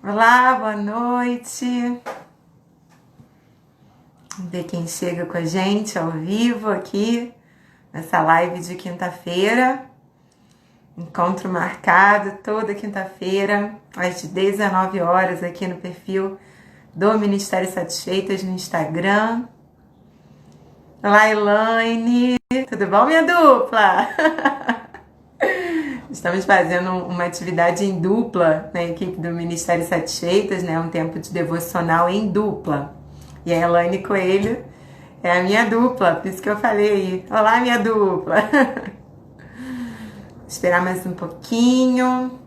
Olá, boa noite. Vamos ver quem chega com a gente ao vivo aqui nessa live de quinta-feira. Encontro marcado toda quinta-feira, às 19 horas, aqui no perfil do Ministério Satisfeitas no Instagram. Olá, Elaine. Tudo bom, minha dupla? Estamos fazendo uma atividade em dupla na equipe do Ministério Satisfeitas, né? Um tempo de devocional em dupla. E a Elaine Coelho é a minha dupla, por isso que eu falei. Olá, minha dupla! Esperar mais um pouquinho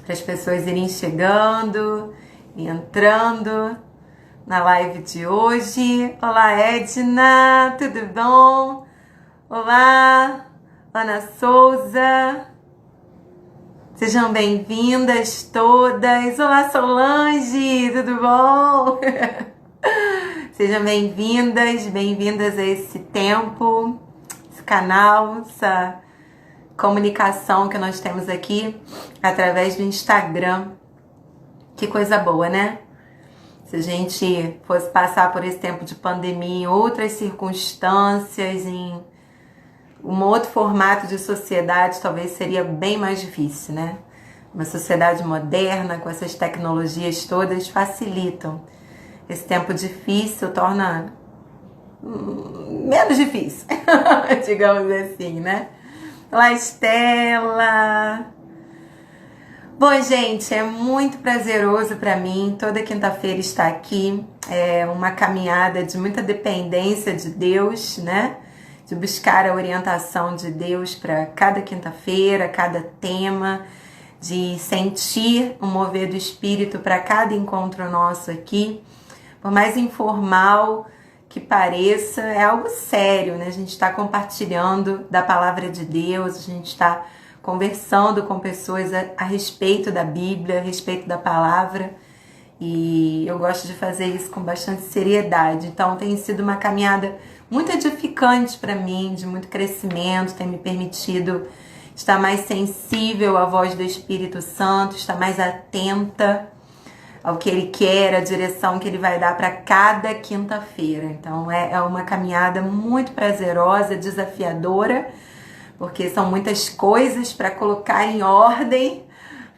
para as pessoas irem chegando e entrando na live de hoje. Olá, Edna, tudo bom? Olá, Ana Souza. Sejam bem-vindas todas. Olá, Solange, tudo bom? Sejam bem-vindas a esse tempo, esse canal, essa comunicação que nós temos aqui através do Instagram. Que coisa boa, né? Se a gente fosse passar por esse tempo de pandemia em outras circunstâncias, em um outro formato de sociedade, talvez seria bem mais difícil, né? Uma sociedade moderna, com essas tecnologias todas, facilitam. Esse tempo difícil torna menos difícil, digamos assim, né? Olá, Estela! Bom, gente, é muito prazeroso para mim toda quinta-feira estar aqui. É uma caminhada de muita dependência de Deus, né? De buscar a orientação de Deus para cada quinta-feira, cada tema, de sentir o mover do Espírito para cada encontro nosso aqui. Por mais informal que pareça, é algo sério, né? A gente está compartilhando da palavra de Deus, a gente está conversando com pessoas a respeito da Bíblia, a respeito da palavra, e eu gosto de fazer isso com bastante seriedade. Então tem sido uma caminhada muito edificante para mim, de muito crescimento, tem me permitido estar mais sensível à voz do Espírito Santo, estar mais atenta ao que Ele quer, a direção que Ele vai dar para cada quinta-feira. Então é uma caminhada muito prazerosa, desafiadora, porque são muitas coisas para colocar em ordem,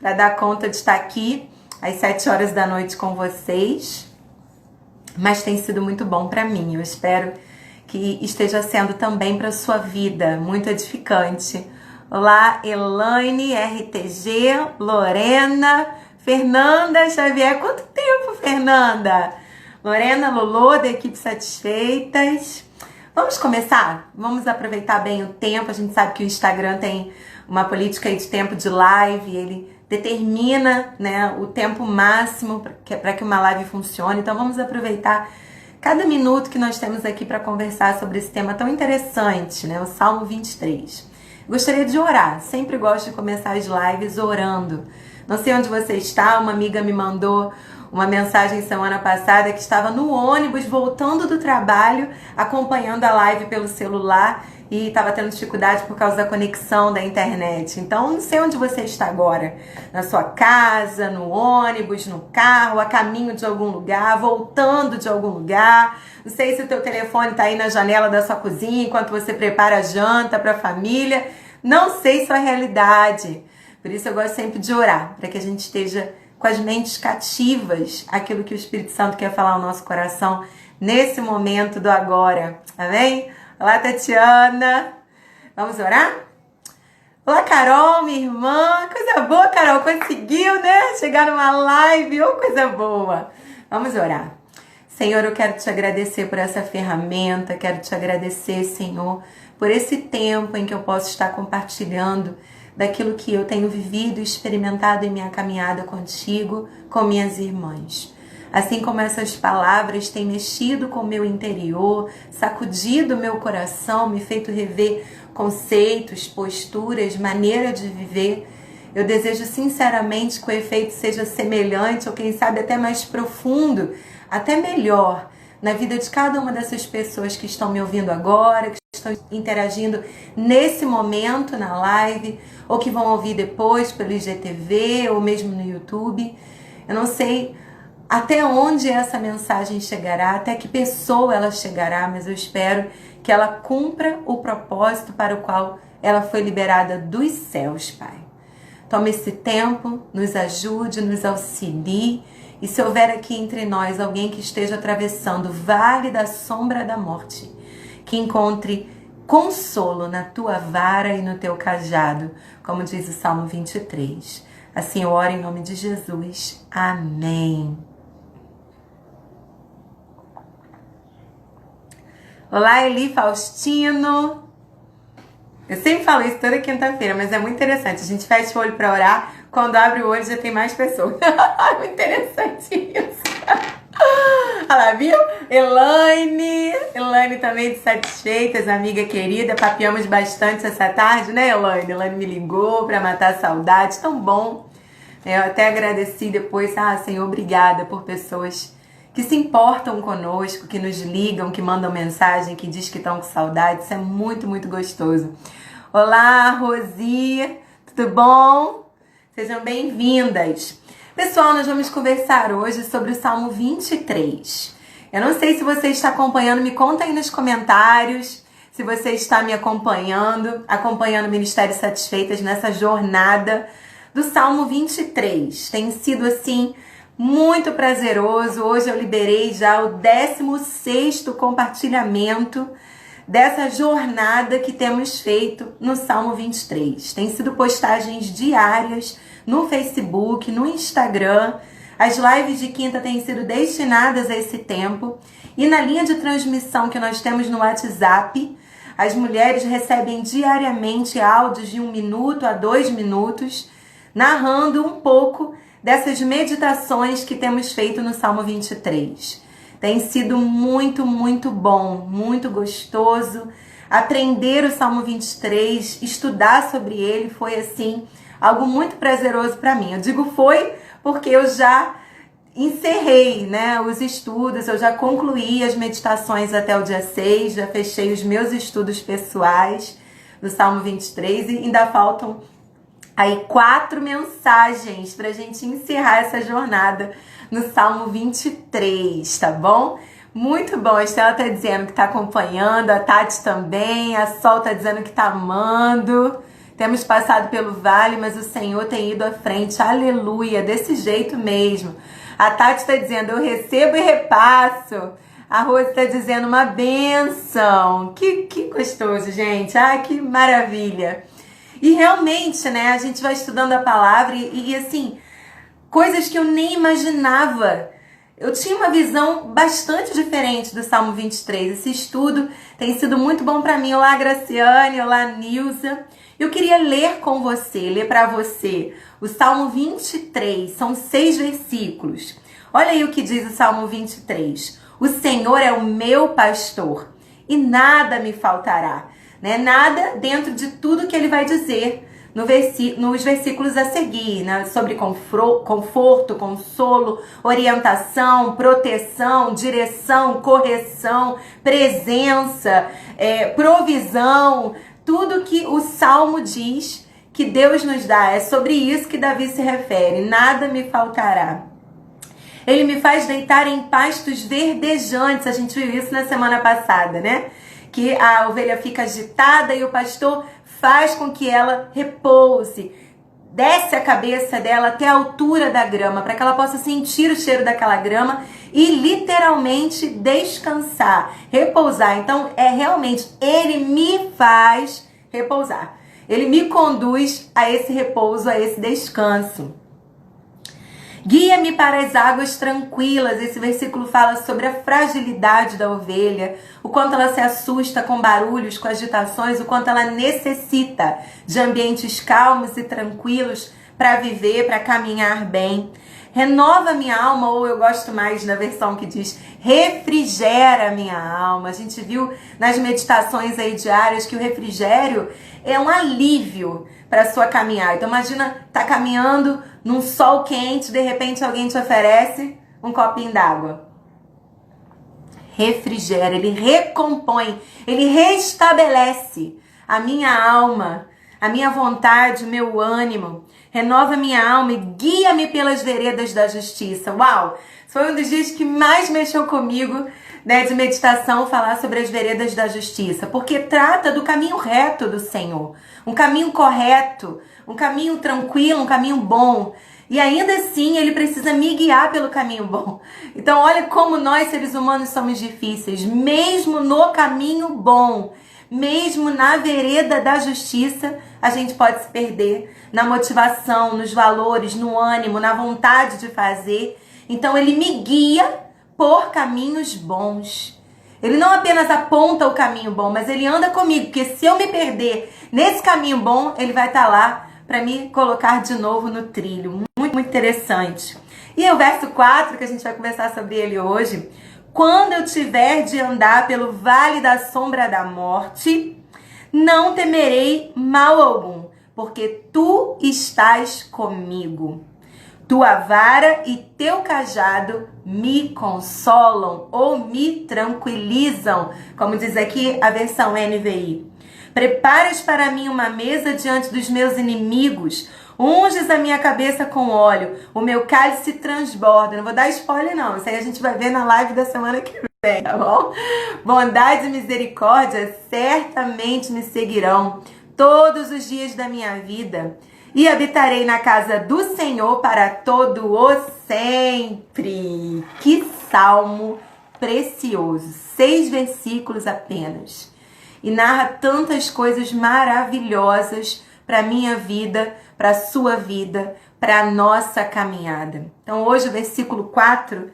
para dar conta de estar aqui às 7 horas da noite com vocês. Mas tem sido muito bom para mim. Eu espero que esteja sendo também para a sua vida, muito edificante. Olá, Elaine, RTG, Lorena, Fernanda Xavier. Quanto tempo, Fernanda? Lorena, Lolo, da equipe Satisfeitas. Vamos começar? Vamos aproveitar bem o tempo. A gente sabe que o Instagram tem uma política aí de tempo de live, ele determina, né, o tempo máximo para que uma live funcione. Então vamos aproveitar cada minuto que nós temos aqui para conversar sobre esse tema tão interessante, né, o Salmo 23. Gostaria de orar, sempre gosto de começar as lives orando. Não sei onde você está, uma amiga me mandou uma mensagem semana passada que estava no ônibus voltando do trabalho, acompanhando a live pelo celular e estava tendo dificuldade por causa da conexão da internet. Então, não sei onde você está agora, na sua casa, no ônibus, no carro, a caminho de algum lugar, voltando de algum lugar. Não sei se o teu telefone está aí na janela da sua cozinha enquanto você prepara a janta para a família. Não sei sua realidade. Por isso eu gosto sempre de orar, para que a gente esteja com as mentes cativas àquilo que o Espírito Santo quer falar ao nosso coração nesse momento do agora. Amém? Olá, Tatiana. Vamos orar? Olá, Carol, minha irmã. Coisa boa, Carol. Conseguiu, né? Chegar numa live. Oh, coisa boa. Vamos orar. Senhor, eu quero te agradecer por essa ferramenta. Quero te agradecer, Senhor, por esse tempo em que eu posso estar compartilhando daquilo que eu tenho vivido e experimentado em minha caminhada contigo, com minhas irmãs. Assim como essas palavras têm mexido com o meu interior, sacudido o meu coração, me feito rever conceitos, posturas, maneira de viver, eu desejo sinceramente que o efeito seja semelhante ou quem sabe até mais profundo, até melhor, na vida de cada uma dessas pessoas que estão me ouvindo agora, que estão interagindo nesse momento na live, ou que vão ouvir depois pelo IGTV ou mesmo no YouTube. Eu não sei até onde essa mensagem chegará, até que pessoa ela chegará, mas eu espero que ela cumpra o propósito para o qual ela foi liberada dos céus, Pai. Tome esse tempo, nos ajude, nos auxilie. E se houver aqui entre nós alguém que esteja atravessando o vale da sombra da morte, que encontre consolo na tua vara e no teu cajado, como diz o Salmo 23. Assim eu oro em nome de Jesus. Amém. Olá, Eli Faustino. Eu sempre falo isso toda quinta-feira, mas é muito interessante. A gente fecha o olho para orar, quando abre o olho já tem mais pessoas. Muito interessante isso. Olha lá, viu? Elaine também de Satisfeitas, amiga querida. Papeamos bastante essa tarde, né, Elaine? Elaine me ligou para matar a saudade, tão bom. Eu até agradeci depois. Senhor, obrigada por pessoas que se importam conosco, que nos ligam, que mandam mensagem, que diz que estão com saudade. Isso é muito, muito gostoso. Olá, Rosi, tudo bom? Sejam bem-vindas. Pessoal, nós vamos conversar hoje sobre o Salmo 23. Eu não sei se você está acompanhando, me conta aí nos comentários se você está me acompanhando o Ministério Satisfeitas nessa jornada do Salmo 23. Tem sido assim muito prazeroso. Hoje eu liberei já o 16º compartilhamento dessa jornada que temos feito no Salmo 23. Tem sido postagens diárias no Facebook, no Instagram. As lives de quinta têm sido destinadas a esse tempo. E na linha de transmissão que nós temos no WhatsApp, as mulheres recebem diariamente áudios de 1 minuto a 2 minutos, narrando um pouco dessas meditações que temos feito no Salmo 23. Tem sido muito, muito bom, muito gostoso. Aprender o Salmo 23, estudar sobre ele foi assim, algo muito prazeroso para mim. Eu digo foi porque eu já encerrei, né, os estudos, eu já concluí as meditações até o dia 6, já fechei os meus estudos pessoais do Salmo 23 e ainda faltam aí 4 mensagens pra gente encerrar essa jornada no Salmo 23, tá bom? Muito bom, a Estela tá dizendo que tá acompanhando, a Tati também, a Sol tá dizendo que tá amando. Temos passado pelo vale, mas o Senhor tem ido à frente, aleluia, desse jeito mesmo. A Tati tá dizendo, eu recebo e repasso. A Rose tá dizendo, uma bênção. Que gostoso, gente, que maravilha. E realmente, né, a gente vai estudando a palavra e assim, coisas que eu nem imaginava. Eu tinha uma visão bastante diferente do Salmo 23. Esse estudo tem sido muito bom para mim. Olá, Graciane, olá, Nilza. Eu queria ler com você, ler para você o Salmo 23. São 6 versículos. Olha aí o que diz o Salmo 23. O Senhor é o meu pastor e nada me faltará. Né? Nada dentro de tudo que ele vai dizer nos versículos a seguir, né? Sobre conforto, consolo, orientação, proteção, direção, correção, presença, provisão, tudo que o Salmo diz que Deus nos dá. É sobre isso que Davi se refere, nada me faltará. Ele me faz deitar em pastos verdejantes, a gente viu isso na semana passada, né? Que a ovelha fica agitada e o pastor faz com que ela repouse, desce a cabeça dela até a altura da grama, para que ela possa sentir o cheiro daquela grama e literalmente descansar, repousar. Então, realmente, ele me faz repousar. Ele me conduz a esse repouso, a esse descanso. Guia-me para as águas tranquilas. Esse versículo fala sobre a fragilidade da ovelha, o quanto ela se assusta com barulhos, com agitações, o quanto ela necessita de ambientes calmos e tranquilos para viver, para caminhar bem. Renova minha alma, ou eu gosto mais da versão que diz refrigera minha alma. A gente viu nas meditações aí diárias que o refrigério é um alívio para a sua caminhada. Então imagina, tá caminhando num sol quente, de repente alguém te oferece um copinho d'água. Refrigera, ele recompõe, ele restabelece a minha alma, a minha vontade, o meu ânimo. renova minha alma e guia-me pelas veredas da justiça. Uau! Foi um dos dias que mais mexeu comigo, né, de meditação, falar sobre as veredas da justiça, porque trata do caminho reto do Senhor, um caminho correto, um caminho tranquilo, um caminho bom. E ainda assim, ele precisa me guiar pelo caminho bom. Então, olha como nós, seres humanos, somos difíceis. Mesmo no caminho bom, mesmo na vereda da justiça, a gente pode se perder na motivação, nos valores, no ânimo, na vontade de fazer. Então, ele me guia por caminhos bons. Ele não apenas aponta o caminho bom, mas ele anda comigo. Porque se eu me perder nesse caminho bom, ele vai estar lá para me colocar de novo no trilho. Muito, muito interessante. E o verso 4, que a gente vai conversar sobre ele hoje. Quando eu tiver de andar pelo vale da sombra da morte, não temerei mal algum, porque tu estás comigo. Tua vara e teu cajado me consolam ou me tranquilizam, como diz aqui a versão NVI. Preparas para mim uma mesa diante dos meus inimigos, unges a minha cabeça com óleo, o meu cálice transborda. Não vou dar spoiler não, isso aí a gente vai ver na live da semana que vem, tá bom? Bondade e misericórdia certamente me seguirão todos os dias da minha vida. E habitarei na casa do Senhor para todo o sempre. Que salmo precioso. 6 versículos apenas. E narra tantas coisas maravilhosas para a minha vida, para a sua vida, para a nossa caminhada. Então hoje o versículo 4.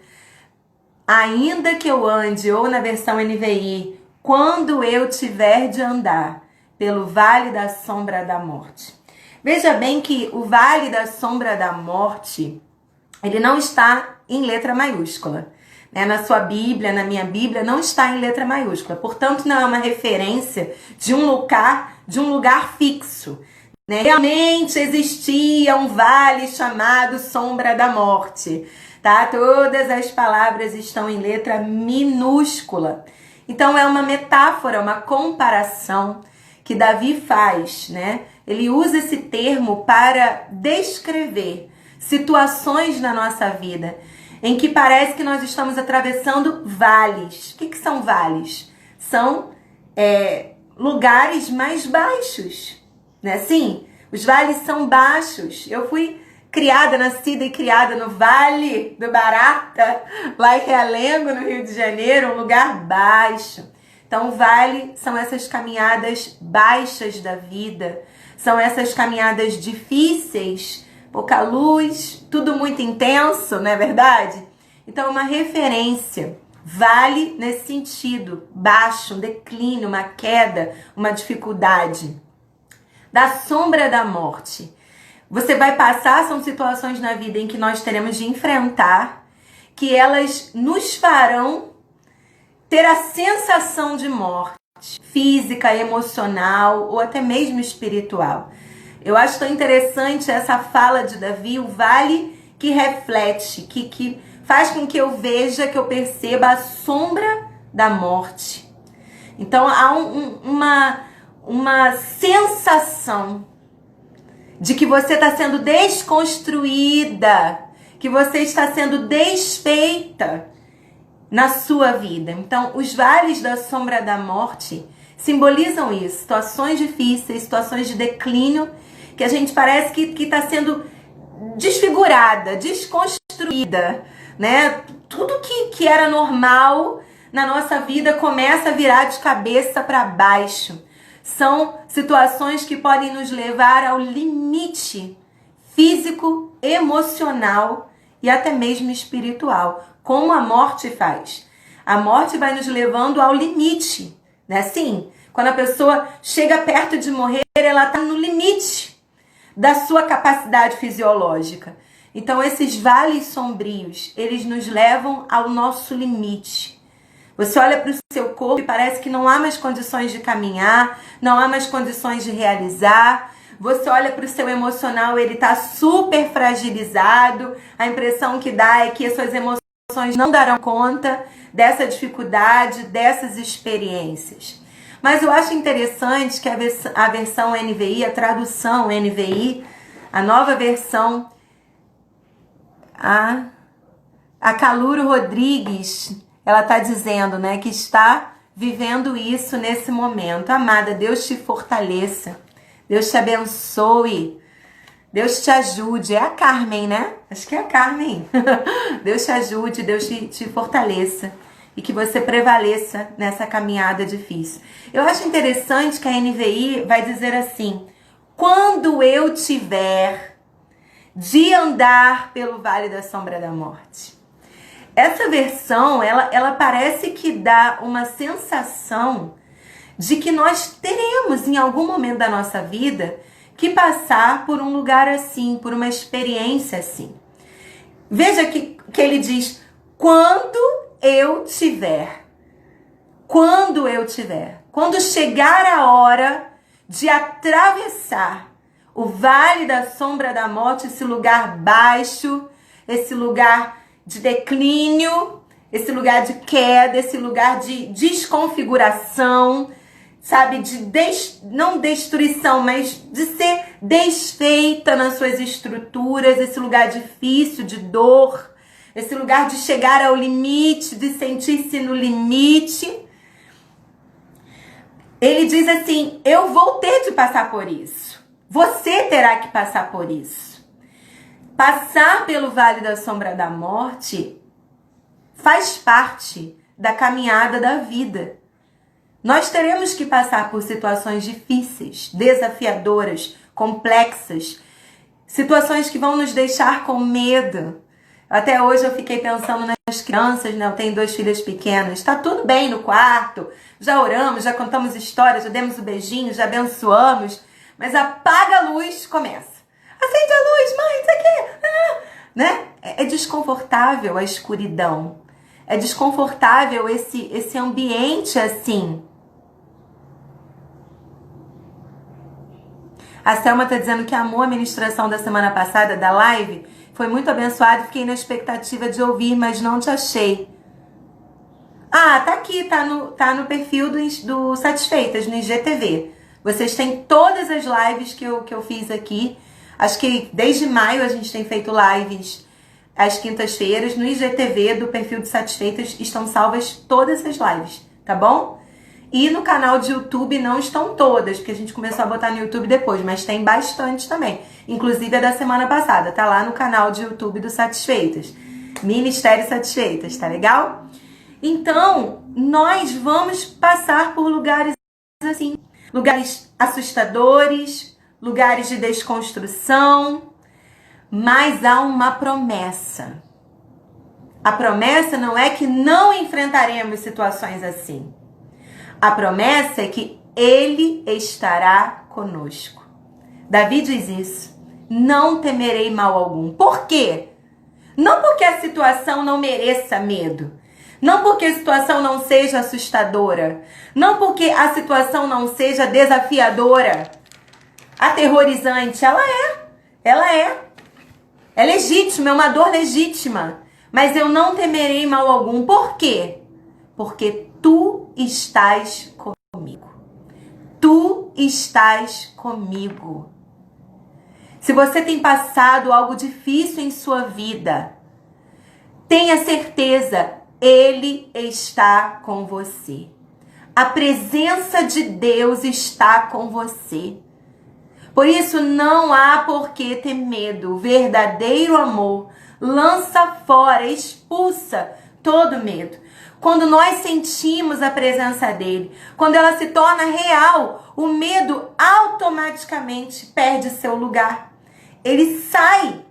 Ainda que eu ande, ou na versão NVI, quando eu tiver de andar pelo vale da sombra da morte. Veja bem que o vale da sombra da morte, ele não está em letra maiúscula. Né? Na sua Bíblia, na minha Bíblia, não está em letra maiúscula. Portanto, não é uma referência de um lugar fixo. Né? Realmente existia um vale chamado sombra da morte. Tá? Todas as palavras estão em letra minúscula. Então, é uma metáfora, uma comparação que Davi faz, né? Ele usa esse termo para descrever situações na nossa vida em que parece que nós estamos atravessando vales. O que são vales? São lugares mais baixos, né? Sim, os vales são baixos. Eu fui nascida e criada no Vale do Barata, lá em Realengo, no Rio de Janeiro, um lugar baixo. Então, o vale são essas caminhadas baixas da vida, são essas caminhadas difíceis, pouca luz, tudo muito intenso, não é verdade? Então, uma referência, vale nesse sentido, baixo, um declínio, uma queda, uma dificuldade. Da sombra da morte. Você vai passar, são situações na vida em que nós teremos de enfrentar, que elas nos farão ter a sensação de morte física, emocional ou até mesmo espiritual. Eu acho tão interessante essa fala de Davi, o vale que reflete, que faz com que eu veja, que eu perceba a sombra da morte. Então há uma sensação de que você está sendo desconstruída, que você está sendo desfeita na sua vida. Então, os vales da sombra da morte simbolizam isso, situações difíceis, situações de declínio, que a gente parece que está sendo desfigurada, desconstruída, né? Tudo que era normal na nossa vida começa a virar de cabeça para baixo. São situações que podem nos levar ao limite físico, emocional e até mesmo espiritual, como a morte faz. A morte vai nos levando ao limite, né? Sim, quando a pessoa chega perto de morrer, ela está no limite da sua capacidade fisiológica. Então, esses vales sombrios, eles nos levam ao nosso limite. Você olha para o seu corpo e parece que não há mais condições de caminhar, não há mais condições de realizar. Você olha para o seu emocional, ele está super fragilizado. A impressão que dá é que as suas emoções não darão conta dessa dificuldade, dessas experiências. Mas eu acho interessante que a versão NVI, a tradução NVI, A nova versão, a Caluro Rodrigues, ela está dizendo, né, que está vivendo isso nesse momento. Amada, Deus te fortaleça, Deus te abençoe, Deus te ajude. É a Carmen, né? Acho que é a Carmen. Deus te ajude, Deus te fortaleça e que você prevaleça nessa caminhada difícil. Eu acho interessante que a NVI vai dizer assim: quando eu tiver de andar pelo vale da sombra da morte. Essa versão, ela parece que dá uma sensação de que nós teremos em algum momento da nossa vida que passar por um lugar assim, por uma experiência assim. Veja que ele diz, quando eu tiver, quando chegar a hora de atravessar o vale da sombra da morte, esse lugar baixo, esse lugar de declínio, esse lugar de queda, esse lugar de desconfiguração, sabe, não destruição, mas de ser desfeita nas suas estruturas, esse lugar difícil de dor, esse lugar de chegar ao limite, de sentir-se no limite. Ele diz assim, eu vou ter de passar por isso. Você terá que passar por isso. Passar pelo vale da sombra da morte faz parte da caminhada da vida. Nós teremos que passar por situações difíceis, desafiadoras, complexas, situações que vão nos deixar com medo. Até hoje eu fiquei pensando nas crianças, né? Eu tenho 2 filhas pequenas. Tá tudo bem no quarto, já oramos, já contamos histórias, já demos o beijinho, já abençoamos, mas apaga a luz, começa. Acende a luz, mãe, isso aqui, né? É desconfortável a escuridão. É desconfortável esse ambiente assim. A Selma tá dizendo que amou a ministração da semana passada, da live. Foi muito abençoado, fiquei na expectativa de ouvir, mas não te achei. Ah, tá aqui, tá no perfil do Satisfeitas, no IGTV. Vocês têm todas as lives que eu fiz aqui. Acho que desde maio a gente tem feito lives às quintas-feiras. No IGTV do perfil de Satisfeitas estão salvas todas as lives, tá bom? E no canal de YouTube não estão todas, porque a gente começou a botar no YouTube depois, mas tem bastante também. Inclusive a da semana passada, tá lá no canal de YouTube do Satisfeitas. Ministério Satisfeitas, tá legal? Então, nós vamos passar por lugares assim, lugares assustadores, lugares de desconstrução, mas há uma promessa. A promessa não é que não enfrentaremos situações assim. A promessa é que Ele estará conosco. Davi diz isso. Não temerei mal algum. Por quê? Não porque a situação não mereça medo. Não porque a situação não seja assustadora. Não porque a situação não seja desafiadora, aterrorizante. Ela é. É legítima, é uma dor legítima. Mas eu não temerei mal algum. Por quê? Porque tu estás comigo. Tu estás comigo. Se você tem passado algo difícil em sua vida, tenha certeza, Ele está com você. A presença de Deus está com você. Por isso não há por que ter medo. O verdadeiro amor lança fora, expulsa todo medo. Quando nós sentimos a presença dele, quando ela se torna real, o medo automaticamente perde seu lugar. Ele sai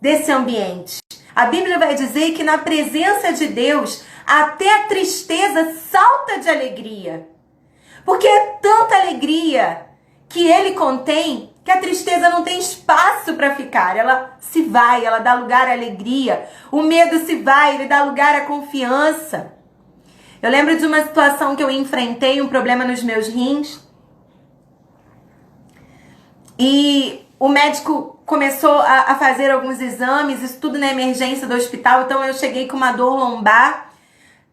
desse ambiente. A Bíblia vai dizer que na presença de Deus, até a tristeza salta de alegria. Porque é tanta alegria que ele contém, que a tristeza não tem espaço para ficar. Ela se vai, ela dá lugar à alegria. O medo se vai, ele dá lugar à confiança. Eu lembro de uma situação que eu enfrentei, um problema nos meus rins. E o médico começou a fazer alguns exames, isso tudo na emergência do hospital. Então eu cheguei com uma dor lombar.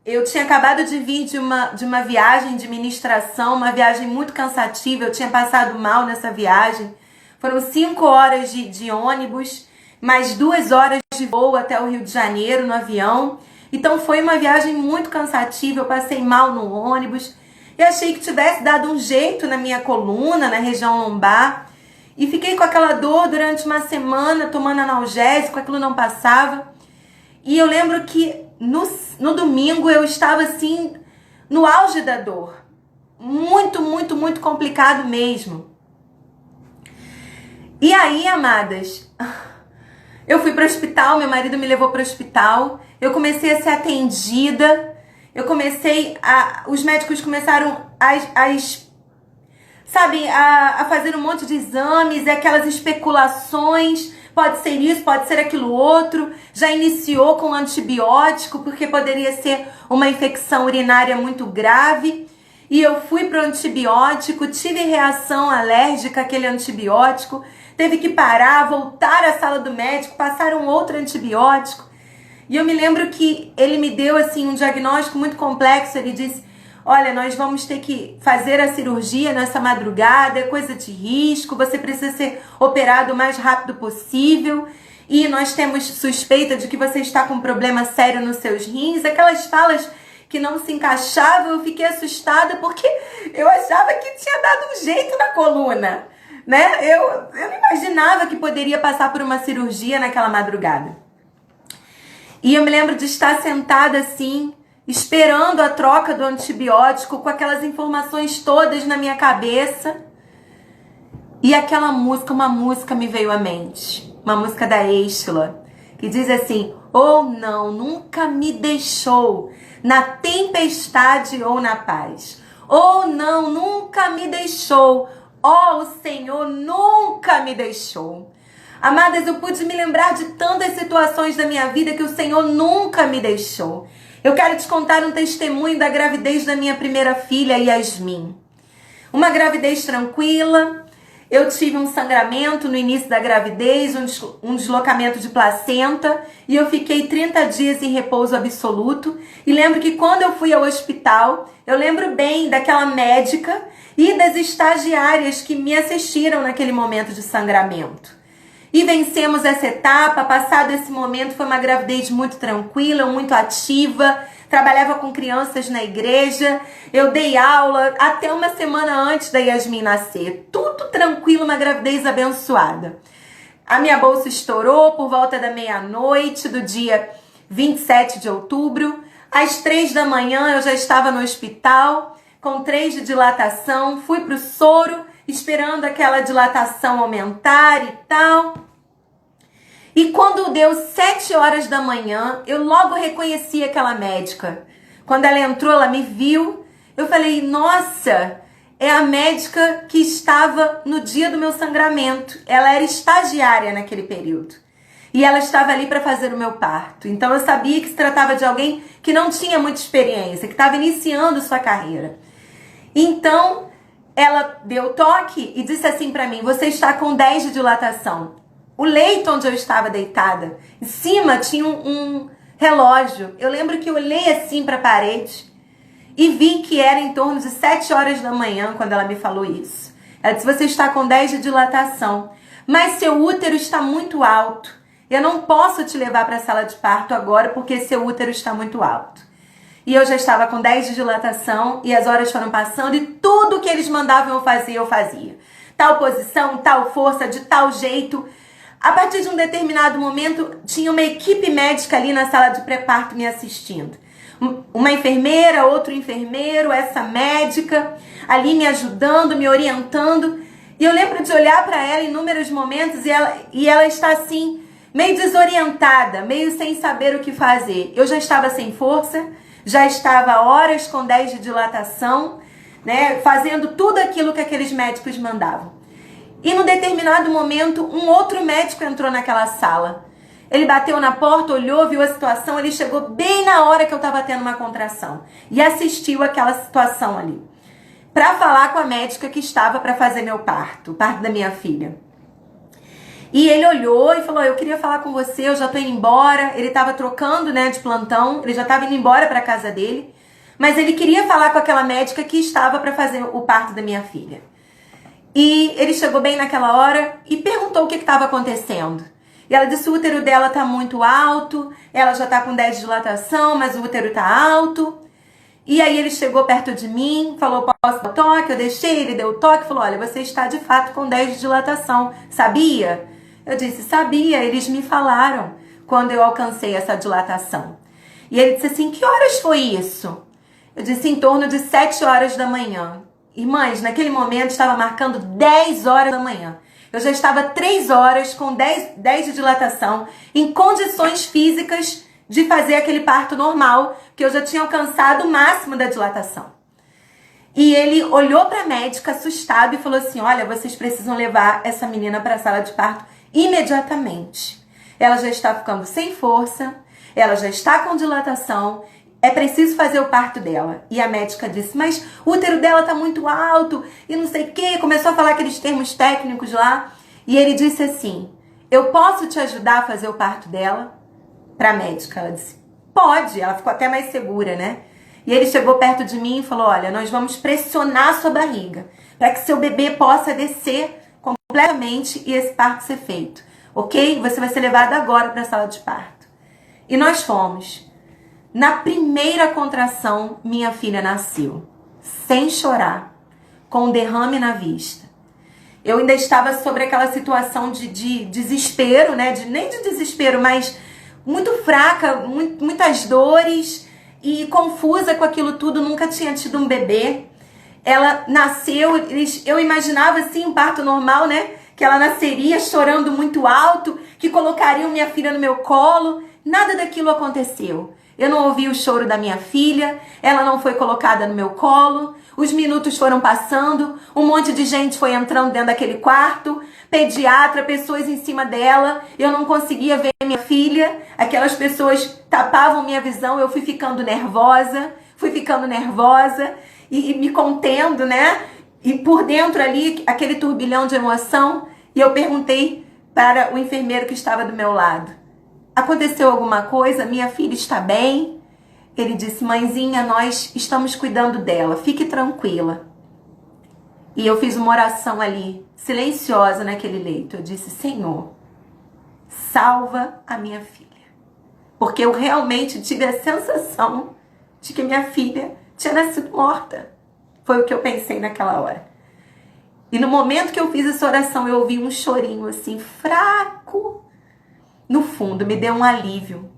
Eu tinha acabado de vir de uma viagem de ministração, uma viagem muito cansativa. Eu tinha passado mal nessa viagem. Foram 5 horas de ônibus, mais 2 horas de voo até o Rio de Janeiro no avião. Então foi uma viagem muito cansativa, eu passei mal no ônibus. Eu achei que tivesse dado um jeito na minha coluna, na região lombar. E fiquei com aquela dor durante uma semana, tomando analgésico, aquilo não passava. E eu lembro que no domingo eu estava assim, no auge da dor. Muito, muito, muito complicado mesmo. E aí, amadas, eu fui para o hospital, meu marido me levou para o hospital, eu comecei a ser atendida, os médicos começaram a fazer um monte de exames, aquelas especulações, pode ser isso, pode ser aquilo outro, já iniciou com antibiótico, porque poderia ser uma infecção urinária muito grave, e eu fui para o antibiótico, tive reação alérgica àquele antibiótico, teve que parar, voltar à sala do médico, passar um outro antibiótico, e eu me lembro que ele me deu assim um diagnóstico muito complexo, ele disse: olha, nós vamos ter que fazer a cirurgia nessa madrugada, é coisa de risco, você precisa ser operado o mais rápido possível e nós temos suspeita de que você está com um problema sério nos seus rins. Aquelas falas que não se encaixavam, eu fiquei assustada porque eu achava que tinha dado um jeito na coluna, né? Eu não imaginava que poderia passar por uma cirurgia naquela madrugada. E eu me lembro de estar sentada assim, esperando a troca do antibiótico, com aquelas informações todas na minha cabeça. E aquela música, uma música me veio à mente. Uma música da Estela, que diz assim: ou não, nunca me deixou, na tempestade ou na paz. Ou não, nunca me deixou, ó, o Senhor nunca me deixou. Amadas, eu pude me lembrar de tantas situações da minha vida que o Senhor nunca me deixou. Eu quero te contar um testemunho da gravidez da minha primeira filha, Yasmin. Uma gravidez tranquila, eu tive um sangramento no início da gravidez, um deslocamento de placenta, e eu fiquei 30 dias em repouso absoluto. E lembro que quando eu fui ao hospital, eu lembro bem daquela médica e das estagiárias que me assistiram naquele momento de sangramento. E vencemos essa etapa. Passado esse momento, foi uma gravidez muito tranquila, muito ativa. Trabalhava com crianças na igreja. Eu dei aula até uma semana antes da Yasmin nascer. Tudo tranquilo, uma gravidez abençoada. A minha bolsa estourou por volta da meia-noite do dia 27 de outubro. Às 3 da manhã eu já estava no hospital com 3 de dilatação. Fui pro soro, esperando aquela dilatação aumentar e tal. E quando deu 7 horas da manhã, eu logo reconheci aquela médica. Quando ela entrou, ela me viu. Eu falei: nossa, é a médica que estava no dia do meu sangramento. Ela era estagiária naquele período. E ela estava ali para fazer o meu parto. Então eu sabia que se tratava de alguém que não tinha muita experiência, que estava iniciando sua carreira. Então ela deu toque e disse assim para mim: você está com 10 de dilatação. O leito onde eu estava deitada, em cima tinha um relógio. Eu lembro que eu olhei assim para a parede e vi que era em torno de 7 horas da manhã quando ela me falou isso. Ela disse: você está com 10 de dilatação, mas seu útero está muito alto. Eu não posso te levar para a sala de parto agora porque seu útero está muito alto. E eu já estava com 10 de dilatação e as horas foram passando e tudo que eles mandavam eu fazia. Tal posição, tal força, de tal jeito. A partir de um determinado momento, tinha uma equipe médica ali na sala de pré-parto me assistindo. Uma enfermeira, outro enfermeiro, essa médica, ali me ajudando, me orientando. E eu lembro de olhar para ela em inúmeros momentos e ela está assim, meio desorientada, meio sem saber o que fazer. Eu já estava sem força, já estava horas com 10 de dilatação, né, fazendo tudo aquilo que aqueles médicos mandavam. E num determinado momento, um outro médico entrou naquela sala. Ele bateu na porta, olhou, viu a situação, ele chegou bem na hora que eu estava tendo uma contração e assistiu aquela situação ali, para falar com a médica que estava para fazer meu parto, o parto da minha filha. E ele olhou e falou: eu queria falar com você, eu já tô indo embora. Ele estava trocando, né, de plantão, ele já estava indo embora para casa dele, mas ele queria falar com aquela médica que estava para fazer o parto da minha filha. E ele chegou bem naquela hora e perguntou o que estava acontecendo. E ela disse: o útero dela tá muito alto, ela já tá com 10 de dilatação, mas o útero tá alto. E aí ele chegou perto de mim, falou: posso dar o toque? Eu deixei, ele deu o toque, falou: olha, você está de fato com 10 de dilatação, sabia? Eu disse: sabia, eles me falaram quando eu alcancei essa dilatação. E ele disse assim: que horas foi isso? Eu disse: em torno de 7 horas da manhã. Irmãs, naquele momento estava marcando 10 horas da manhã. Eu já estava 3 horas com 10 de dilatação, em condições físicas de fazer aquele parto normal, que eu já tinha alcançado o máximo da dilatação. E ele olhou para a médica assustado e falou assim: olha, vocês precisam levar essa menina para a sala de parto imediatamente. Ela já está ficando sem força, ela já está com dilatação, é preciso fazer o parto dela. E a médica disse: mas o útero dela está muito alto e não sei o quê. Começou a falar aqueles termos técnicos lá. E ele disse assim: eu posso te ajudar a fazer o parto dela? Para a médica. Ela disse: pode. Ela ficou até mais segura, né? E ele chegou perto de mim e falou: olha, nós vamos pressionar sua barriga para que seu bebê possa descer completamente e esse parto ser feito. Ok? Você vai ser levada agora para a sala de parto. E nós fomos. Na primeira contração, minha filha nasceu, sem chorar, com um derrame na vista. Eu ainda estava sobre aquela situação de desespero, né? Nem de desespero, mas muito fraca, muitas dores e confusa com aquilo tudo. Nunca tinha tido um bebê. Ela nasceu, eu imaginava assim um parto normal, né? Que ela nasceria chorando muito alto, que colocariam minha filha no meu colo. Nada daquilo aconteceu. Eu não ouvi o choro da minha filha, ela não foi colocada no meu colo, os minutos foram passando, um monte de gente foi entrando dentro daquele quarto, pediatra, pessoas em cima dela, eu não conseguia ver minha filha, aquelas pessoas tapavam minha visão, eu fui ficando nervosa e me contendo, né? E por dentro ali, aquele turbilhão de emoção, e eu perguntei para o enfermeiro que estava do meu lado: aconteceu alguma coisa? Minha filha está bem? Ele disse: mãezinha, nós estamos cuidando dela, fique tranquila. E eu fiz uma oração ali, silenciosa naquele leito. Eu disse: Senhor, salva a minha filha. Porque eu realmente tive a sensação de que minha filha tinha nascido morta. Foi o que eu pensei naquela hora. E no momento que eu fiz essa oração, eu ouvi um chorinho assim, fraco. No fundo, me deu um alívio.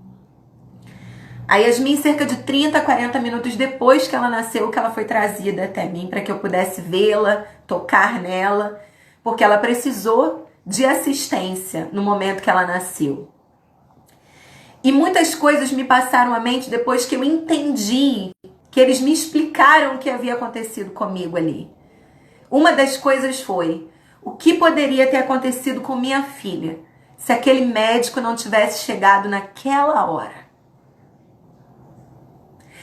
A Yasmin, cerca de 30, 40 minutos depois que ela nasceu, que ela foi trazida até mim para que eu pudesse vê-la, tocar nela, porque ela precisou de assistência no momento que ela nasceu. E muitas coisas me passaram à mente depois que eu entendi, que eles me explicaram o que havia acontecido comigo ali. Uma das coisas foi: o que poderia ter acontecido com minha filha se aquele médico não tivesse chegado naquela hora?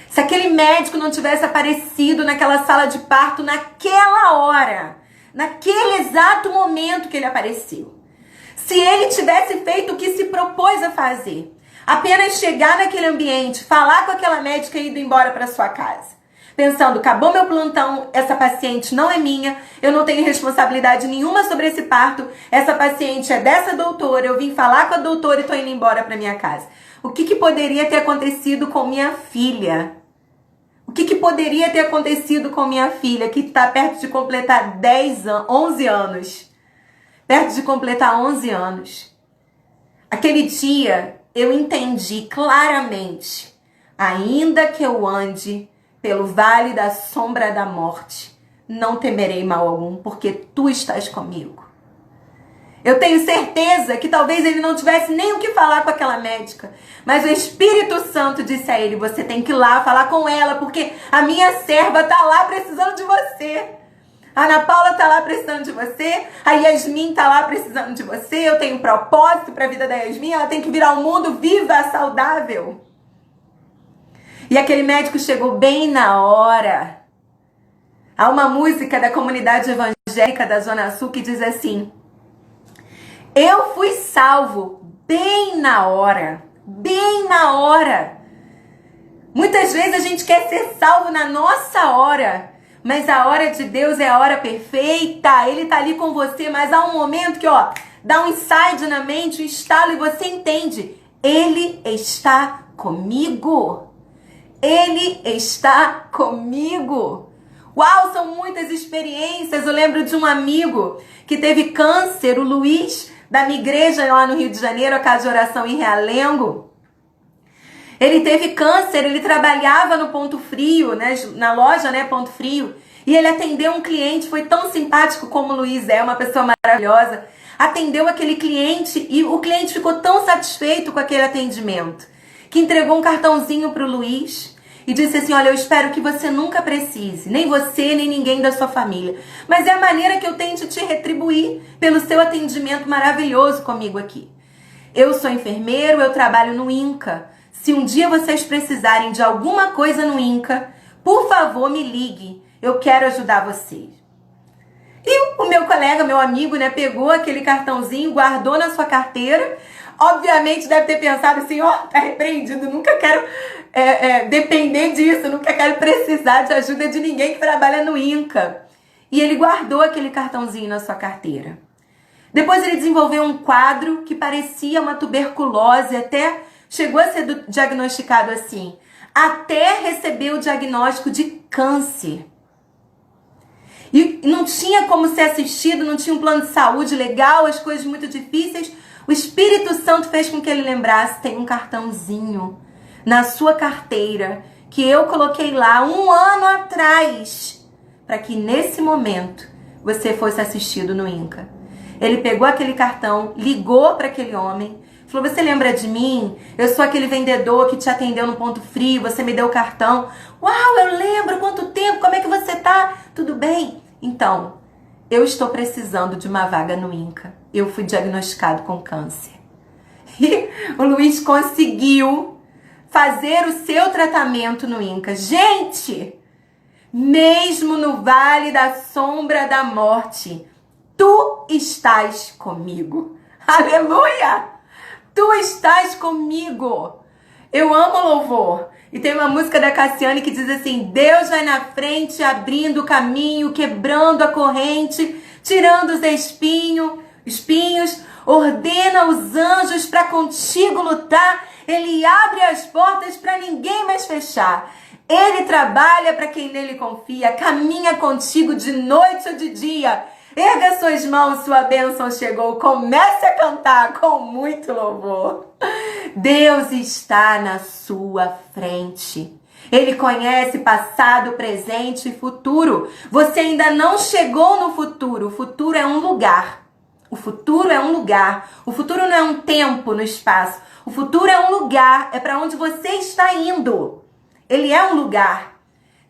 Se aquele médico não tivesse aparecido naquela sala de parto naquela hora, naquele exato momento que ele apareceu. Se ele tivesse feito o que se propôs a fazer, apenas chegar naquele ambiente, falar com aquela médica e ir embora para sua casa, pensando: acabou meu plantão, essa paciente não é minha, eu não tenho responsabilidade nenhuma sobre esse parto, essa paciente é dessa doutora, eu vim falar com a doutora e tô indo embora para minha casa. O que poderia ter acontecido com minha filha? O que poderia ter acontecido com minha filha, que está perto de completar 11 anos? Perto de completar 11 anos. Aquele dia eu entendi claramente: ainda que eu ande pelo vale da sombra da morte, não temerei mal algum, porque tu estás comigo. Eu tenho certeza que talvez ele não tivesse nem o que falar com aquela médica, mas o Espírito Santo disse a ele: você tem que ir lá falar com ela, porque a minha serva está lá precisando de você. A Ana Paula está lá precisando de você, a Yasmin está lá precisando de você, eu tenho um propósito para a vida da Yasmin, ela tem que vir ao mundo viva, saudável. E aquele médico chegou bem na hora. Há uma música da comunidade evangélica da Zona Sul que diz assim: eu fui salvo bem na hora. Bem na hora. Muitas vezes a gente quer ser salvo na nossa hora, mas a hora de Deus é a hora perfeita. Ele tá ali com você, mas há um momento que, dá um insight na mente, um estalo e você entende. Ele está comigo. Ele está comigo. Uau, são muitas experiências. Eu lembro de um amigo que teve câncer, o Luiz, da minha igreja lá no Rio de Janeiro, a Casa de Oração em Realengo. Ele teve câncer, ele trabalhava no Ponto Frio, né, na loja, né, Ponto Frio, e ele atendeu um cliente, foi tão simpático como o Luiz é, uma pessoa maravilhosa, atendeu aquele cliente e o cliente ficou tão satisfeito com aquele atendimento, que entregou um cartãozinho para o Luiz e disse assim, olha, eu espero que você nunca precise, nem você, nem ninguém da sua família, mas é a maneira que eu tenho de te retribuir pelo seu atendimento maravilhoso comigo aqui. Eu sou enfermeiro, eu trabalho no INCA. Se um dia vocês precisarem de alguma coisa no INCA, por favor, me ligue. Eu quero ajudar vocês. E o meu colega, meu amigo, né, pegou aquele cartãozinho, guardou na sua carteira. Obviamente deve ter pensado assim, tá repreendido, nunca quero depender disso, nunca quero precisar de ajuda de ninguém que trabalha no INCA. E ele guardou aquele cartãozinho na sua carteira. Depois ele desenvolveu um quadro que parecia uma tuberculose, até chegou a ser diagnosticado assim, até receber o diagnóstico de câncer. E não tinha como ser assistido, não tinha um plano de saúde legal, as coisas muito difíceis. O Espírito Santo fez com que ele lembrasse, tem um cartãozinho na sua carteira, que eu coloquei lá 1 ano atrás, para que nesse momento você fosse assistido no INCA. Ele pegou aquele cartão, ligou para aquele homem, falou, você lembra de mim? Eu sou aquele vendedor que te atendeu no Ponto Frio, você me deu o cartão. Uau, eu lembro, quanto tempo, como é que você tá? Tudo bem? Então, eu estou precisando de uma vaga no INCA. Eu fui diagnosticado com câncer. E o Luiz conseguiu fazer o seu tratamento no INCA. Gente, mesmo no vale da sombra da morte, tu estás comigo. Aleluia! Tu estás comigo. Eu amo louvor. E tem uma música da Cassiane que diz assim, Deus vai na frente, abrindo o caminho, quebrando a corrente, tirando os espinhos, ordena os anjos para contigo lutar. Ele abre as portas para ninguém mais fechar. Ele trabalha para quem nele confia, caminha contigo de noite ou de dia. Erga suas mãos, sua bênção chegou. Comece a cantar com muito louvor. Deus está na sua frente. Ele conhece passado, presente e futuro. Você ainda não chegou no futuro. O futuro é um lugar. O futuro é um lugar. O futuro não é um tempo no espaço. O futuro é um lugar. É para onde você está indo. Ele é um lugar.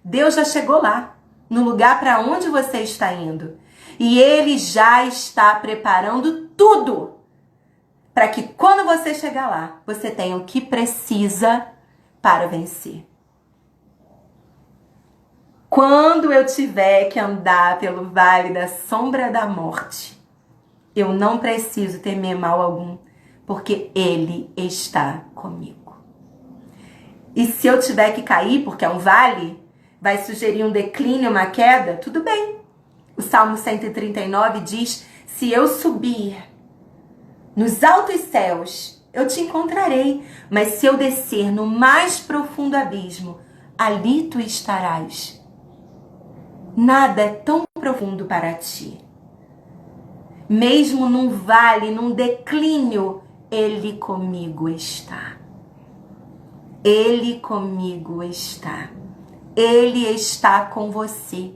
Deus já chegou lá, no lugar para onde você está indo. E Ele já está preparando tudo para que quando você chegar lá, você tenha o que precisa para vencer. Quando eu tiver que andar pelo vale da sombra da morte, eu não preciso temer mal algum, porque Ele está comigo. E se eu tiver que cair, porque é um vale, vai sugerir um declínio, uma queda, tudo bem. O Salmo 139 diz, se eu subir nos altos céus, eu te encontrarei. Mas se eu descer no mais profundo abismo, ali tu estarás. Nada é tão profundo para ti. Mesmo num vale, num declínio, Ele comigo está. Ele comigo está. Ele está com você.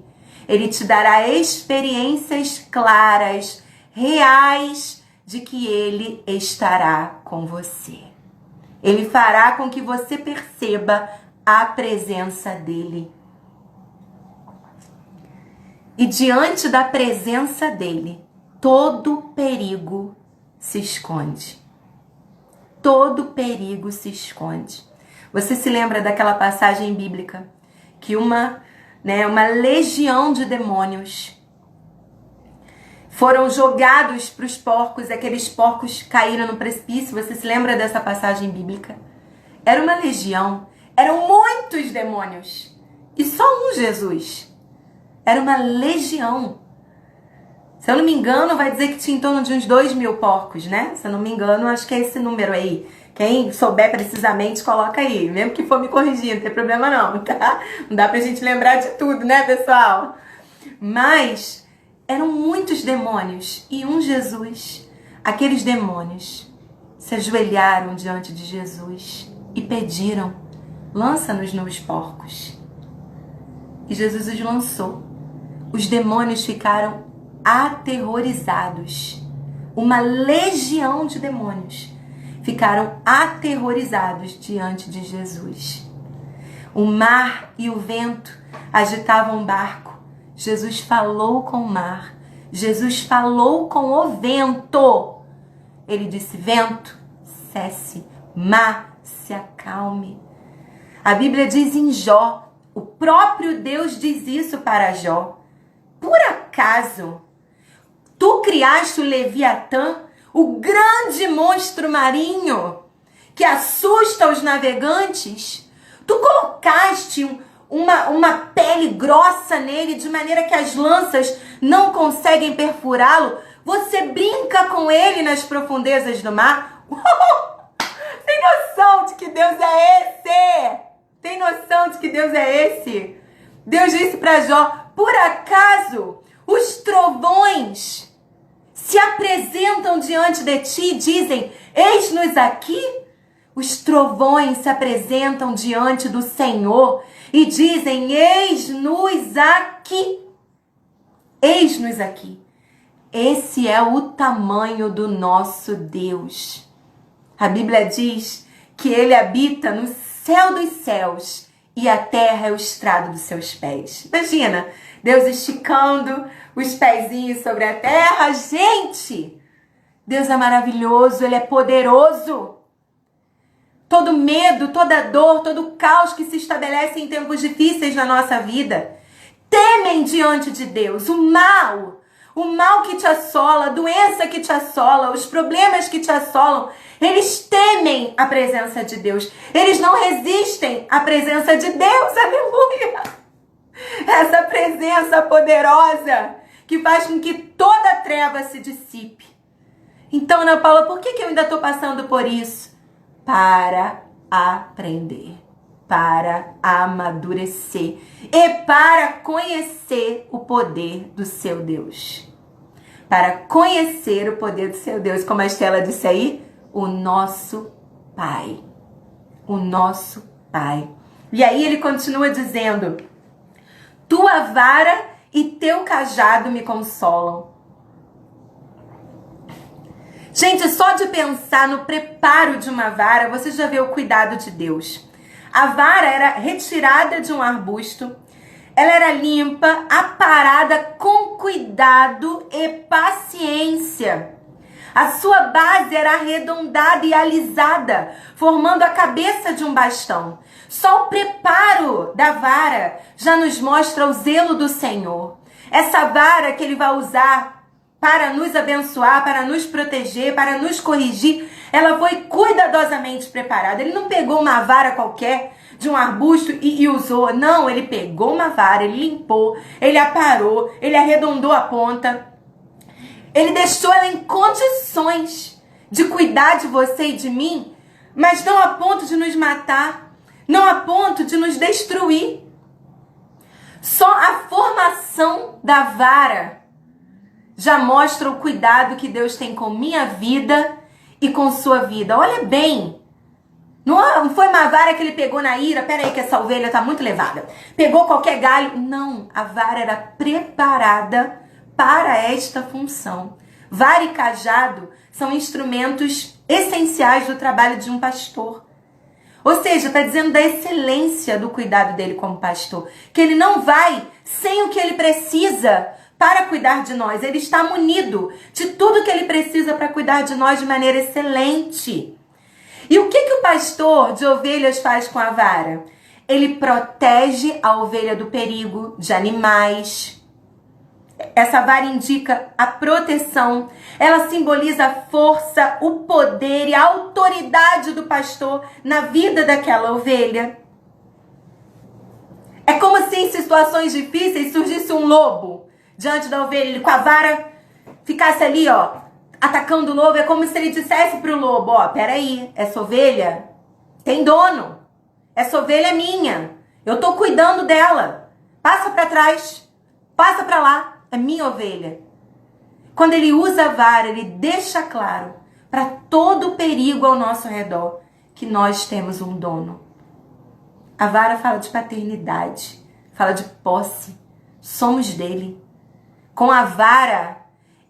Ele te dará experiências claras, reais, de que Ele estará com você. Ele fará com que você perceba a presença dEle. E diante da presença dEle, todo perigo se esconde. Todo perigo se esconde. Você se lembra daquela passagem bíblica que uma legião de demônios foram jogados para os porcos, aqueles porcos caíram no precipício. Você se lembra dessa passagem bíblica? Era uma legião, eram muitos demônios e só um Jesus. Era uma legião. Se eu não me engano, vai dizer que tinha em torno de uns 2.000 porcos, né? Se eu não me engano, acho que é esse número aí. Quem souber precisamente, coloca aí. Mesmo que for me corrigir, não tem problema não, tá? Não dá pra gente lembrar de tudo, né, pessoal? Mas eram muitos demônios e um Jesus. Aqueles demônios se ajoelharam diante de Jesus e pediram: lança-nos nos porcos. E Jesus os lançou. Os demônios ficaram aterrorizados. Uma legião de demônios ficaram aterrorizados diante de Jesus. O mar e o vento agitavam o barco. Jesus falou com o mar. Jesus falou com o vento. Ele disse: vento, cesse. Mar, se acalme. A Bíblia diz em Jó, o próprio Deus diz isso para Jó: por acaso tu criaste o Leviatã, o grande monstro marinho que assusta os navegantes? Tu colocaste uma pele grossa nele, de maneira que as lanças não conseguem perfurá-lo. Você brinca com ele nas profundezas do mar. Tem noção de que Deus é esse? Tem noção de que Deus é esse? Deus disse para Jó: por acaso os trovões se apresentam diante de ti e dizem: eis-nos aqui? Os trovões se apresentam diante do Senhor e dizem: eis-nos aqui. Eis-nos aqui. Esse é o tamanho do nosso Deus. A Bíblia diz que ele habita no céu dos céus e a terra é o estrado dos seus pés. Imagina, Deus esticando os pezinhos sobre a terra. Gente, Deus é maravilhoso, ele é poderoso. Todo medo, toda dor, todo caos que se estabelece em tempos difíceis na nossa vida, temem diante de Deus. O mal que te assola, a doença que te assola, os problemas que te assolam, eles temem a presença de Deus. Eles não resistem à presença de Deus. Aleluia! Essa presença poderosa que faz com que toda treva se dissipe. Então, Ana Paula, por que eu ainda estou passando por isso? Para aprender, para amadurecer e para conhecer o poder do seu Deus. Para conhecer o poder do seu Deus, como a Estela disse aí, o nosso Pai. O nosso Pai. E aí ele continua dizendo: tua vara e teu cajado me consolam. Gente, só de pensar no preparo de uma vara, você já vê o cuidado de Deus. A vara era retirada de um arbusto, ela era limpa, aparada com cuidado e paciência. A sua base era arredondada e alisada, formando a cabeça de um bastão. Só o preparo da vara já nos mostra o zelo do Senhor. Essa vara que ele vai usar para nos abençoar, para nos proteger, para nos corrigir, ela foi cuidadosamente preparada. Ele não pegou uma vara qualquer de um arbusto e usou. Não, ele pegou uma vara, ele limpou, ele aparou, ele arredondou a ponta. Ele deixou ela em condições de cuidar de você e de mim, mas não a ponto de nos matar, não a ponto de nos destruir. Só a formação da vara já mostra o cuidado que Deus tem com minha vida e com sua vida. Olha bem, não foi uma vara que ele pegou na ira, peraí que essa ovelha está muito levada, pegou qualquer galho. Não, a vara era preparada para esta função. Vara e cajado são instrumentos essenciais do trabalho de um pastor. Ou seja, está dizendo da excelência do cuidado dele como pastor, que ele não vai sem o que ele precisa para cuidar de nós. Ele está munido de tudo que ele precisa para cuidar de nós de maneira excelente. E o que o pastor de ovelhas faz com a vara? Ele protege a ovelha do perigo, de animais. Essa vara indica a proteção. Ela simboliza a força, o poder e a autoridade do pastor na vida daquela ovelha. É como se em situações difíceis surgisse um lobo diante da ovelha, ele com a vara ficasse ali, ó, atacando o lobo. É como se ele dissesse pro lobo, ó, peraí, essa ovelha tem dono, essa ovelha é minha, eu tô cuidando dela, passa pra trás, passa pra lá, é minha ovelha. Quando ele usa a vara, ele deixa claro para todo o perigo ao nosso redor que nós temos um dono. A vara fala de paternidade, fala de posse, somos dele. Com a vara,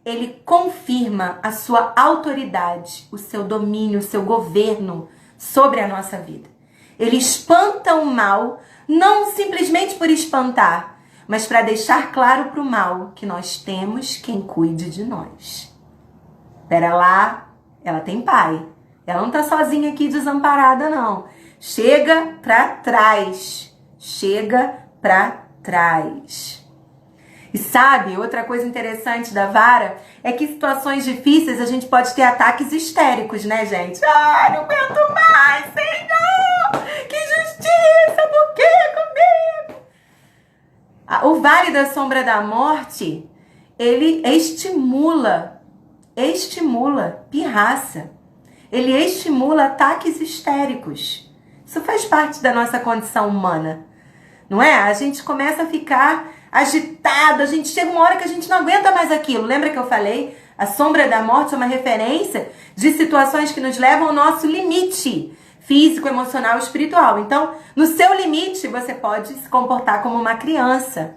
ele confirma a sua autoridade, o seu domínio, o seu governo sobre a nossa vida. Ele espanta o mal, não simplesmente por espantar, mas para deixar claro para o mal que nós temos quem cuide de nós. Pera lá, ela tem pai. Ela não tá sozinha aqui desamparada, não. Chega pra trás. Chega pra trás. E sabe, outra coisa interessante da vara é que em situações difíceis a gente pode ter ataques histéricos, né, gente? Ai, não aguento mais, Senhor! Que injustiça! Por que comigo? O Vale da Sombra da Morte, ele estimula pirraça. Ele estimula ataques histéricos. Isso faz parte da nossa condição humana, não é? A gente começa a ficar agitado, a gente chega uma hora que a gente não aguenta mais aquilo. Lembra que eu falei? A sombra da morte é uma referência de situações que nos levam ao nosso limite físico, emocional, espiritual. Então, no seu limite, você pode se comportar como uma criança.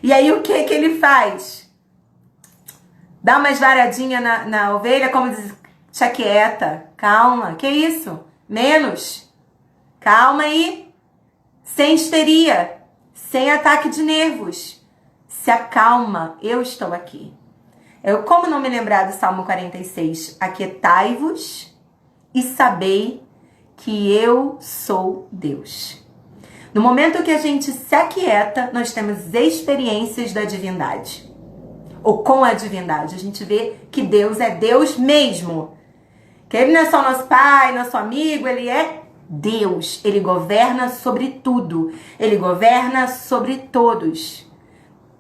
E aí, o que ele faz? Dá uma esvaradinha na ovelha, como diz, tia quieta, calma, que isso? Menos, calma aí, sem histeria, sem ataque de nervos, se acalma, eu estou aqui. Como não me lembrar do Salmo 46? Aquietai-vos e sabei que eu sou Deus. No momento que a gente se aquieta, nós temos experiências da divindade. Ou com a divindade. A gente vê que Deus é Deus mesmo. Que Ele não é só nosso pai, nosso amigo, Ele é Deus. Ele governa sobre tudo. Ele governa sobre todos.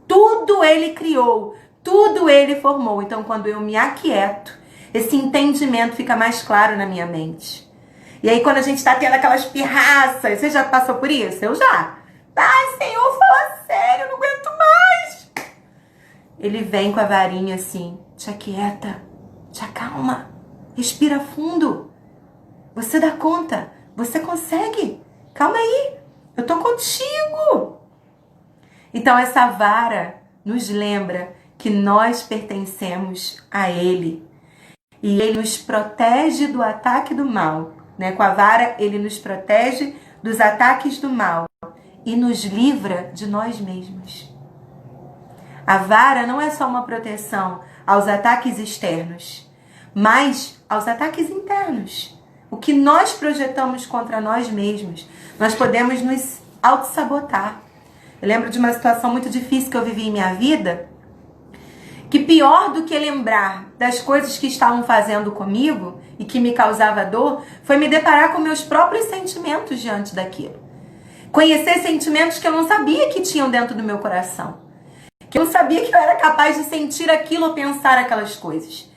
Tudo Ele criou. Tudo Ele formou. Então, quando eu me aquieto, esse entendimento fica mais claro na minha mente. E aí, quando a gente tá tendo aquelas pirraças, você já passou por isso? Eu já. Ai, Senhor, fala sério, eu não aguento mais. Ele vem com a varinha assim, te aquieta, te acalma, respira fundo. Você dá conta, você consegue. Calma aí, eu tô contigo. Então, essa vara nos lembra que nós pertencemos a Ele. E Ele nos protege do ataque do mal. Com a vara, Ele nos protege dos ataques do mal e nos livra de nós mesmos. A vara não é só uma proteção aos ataques externos, mas aos ataques internos. O que nós projetamos contra nós mesmos, nós podemos nos auto-sabotar. Eu lembro de uma situação muito difícil que eu vivi em minha vida, que pior do que lembrar das coisas que estavam fazendo comigo e que me causava dor, foi me deparar com meus próprios sentimentos diante daquilo. Conhecer sentimentos que eu não sabia que tinham dentro do meu coração. Que eu não sabia que eu era capaz de sentir aquilo ou pensar aquelas coisas.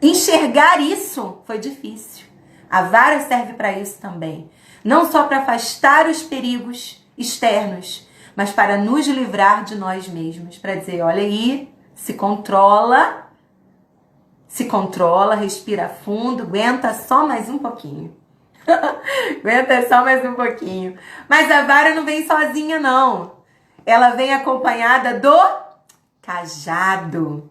Enxergar isso foi difícil. A vara serve para isso também. Não só para afastar os perigos externos, mas para nos livrar de nós mesmos. Para dizer, olha aí, se controla, respira fundo, aguenta só mais um pouquinho. Aguenta só mais um pouquinho. Mas a vara não vem sozinha, não. Ela vem acompanhada do cajado.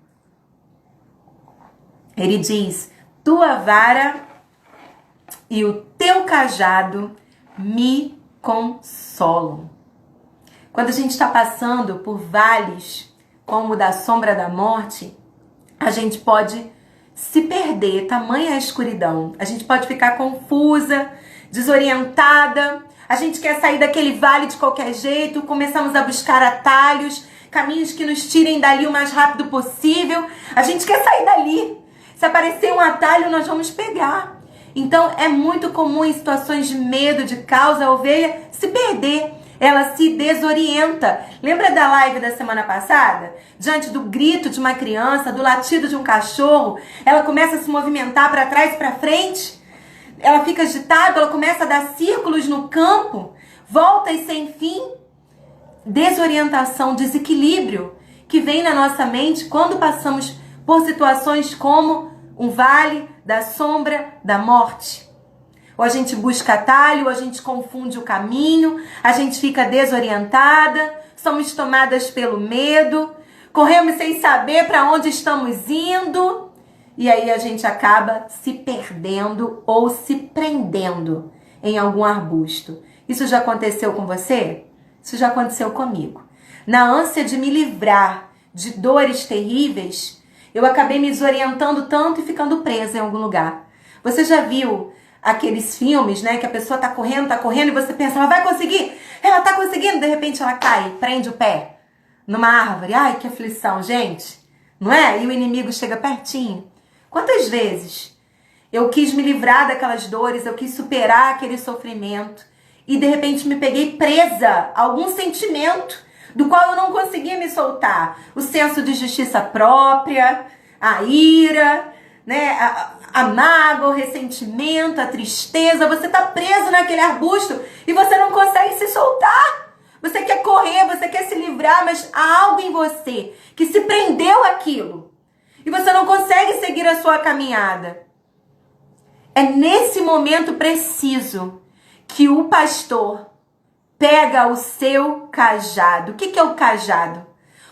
Ele diz, tua vara e o teu cajado me consolam. Quando a gente está passando por vales como o da sombra da morte, a gente pode se perder, tamanha a escuridão. A gente pode ficar confusa, desorientada. A gente quer sair daquele vale de qualquer jeito, começamos a buscar atalhos, caminhos que nos tirem dali o mais rápido possível. A gente quer sair dali. Se aparecer um atalho, nós vamos pegar. Então, é muito comum em situações de medo, de caos, a ovelha se perder. ela se desorienta. Lembra da live da semana passada? Diante do grito de uma criança, do latido de um cachorro, ela começa a se movimentar para trás e para frente. Ela fica agitada, ela começa a dar círculos no campo, voltas sem fim. Desorientação, desequilíbrio que vem na nossa mente quando passamos por situações como um vale da sombra da morte. Ou a gente busca atalho, ou a gente confunde o caminho, a gente fica desorientada, somos tomadas pelo medo, corremos sem saber para onde estamos indo, e aí a gente acaba se perdendo ou se prendendo em algum arbusto. Isso já aconteceu com você? Isso já aconteceu comigo. Na ânsia de me livrar de dores terríveis, eu acabei me desorientando tanto e ficando presa em algum lugar. Você já viu aqueles filmes, né, que a pessoa tá correndo e você pensa, ela vai conseguir? Ela tá conseguindo, de repente ela cai, prende o pé numa árvore. Ai, que aflição, gente. Não é? E o inimigo chega pertinho. Quantas vezes eu quis me livrar daquelas dores, eu quis superar aquele sofrimento e de repente me peguei presa a algum sentimento do qual eu não conseguia me soltar. O senso de justiça própria, a ira, né, a mágoa, o ressentimento, a tristeza. Você tá preso naquele arbusto e você não consegue se soltar. Você quer correr, você quer se livrar, mas há algo em você que se prendeu àquilo e você não consegue seguir a sua caminhada. É nesse momento preciso que o pastor pega o seu cajado. O que é o cajado?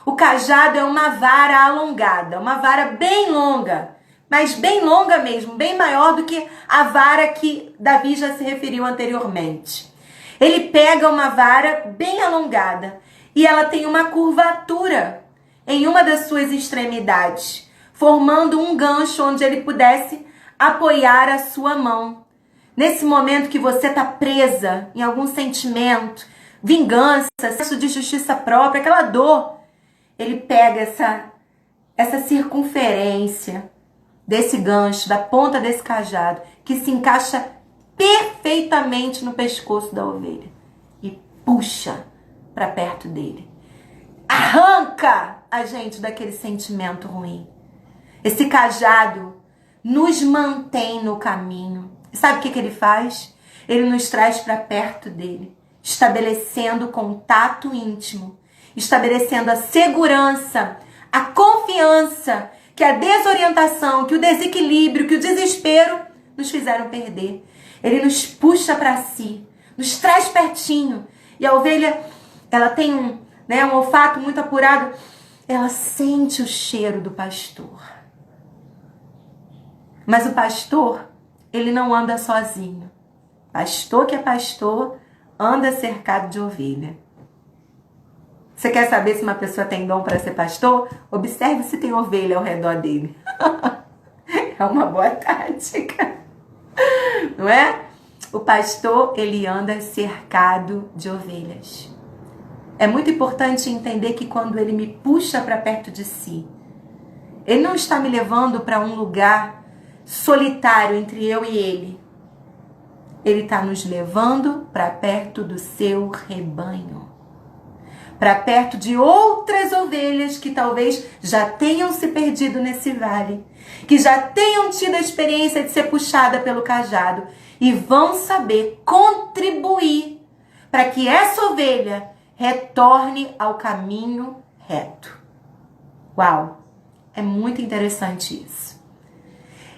O cajado é uma vara alongada, uma vara bem longa, mas bem longa mesmo, bem maior do que a vara que Davi já se referiu anteriormente. Ele pega uma vara bem alongada e ela tem uma curvatura em uma das suas extremidades, formando um gancho onde ele pudesse apoiar a sua mão. Nesse momento que você está presa em algum sentimento, vingança, senso de justiça própria, aquela dor, ele pega essa circunferência desse gancho, da ponta desse cajado, que se encaixa perfeitamente no pescoço da ovelha e puxa para perto dele. Arranca a gente daquele sentimento ruim. Esse cajado nos mantém no caminho. E sabe o que ele faz? Ele nos traz para perto dele, estabelecendo contato íntimo, estabelecendo a segurança, a confiança que a desorientação, que o desequilíbrio, que o desespero nos fizeram perder. Ele nos puxa para si, nos traz pertinho. E a ovelha, ela tem um olfato muito apurado, ela sente o cheiro do pastor. Mas o pastor, ele não anda sozinho. Pastor que é pastor, anda cercado de ovelha. Você quer saber se uma pessoa tem dom para ser pastor? Observe se tem ovelha ao redor dele. É uma boa tática. Não é? O pastor, ele anda cercado de ovelhas. É muito importante entender que quando ele me puxa para perto de si, ele não está me levando para um lugar solitário entre eu e ele. Ele está nos levando para perto do seu rebanho. Para perto de outras ovelhas que talvez já tenham se perdido nesse vale, que já tenham tido a experiência de ser puxada pelo cajado e vão saber contribuir para que essa ovelha retorne ao caminho reto. Uau! É muito interessante isso.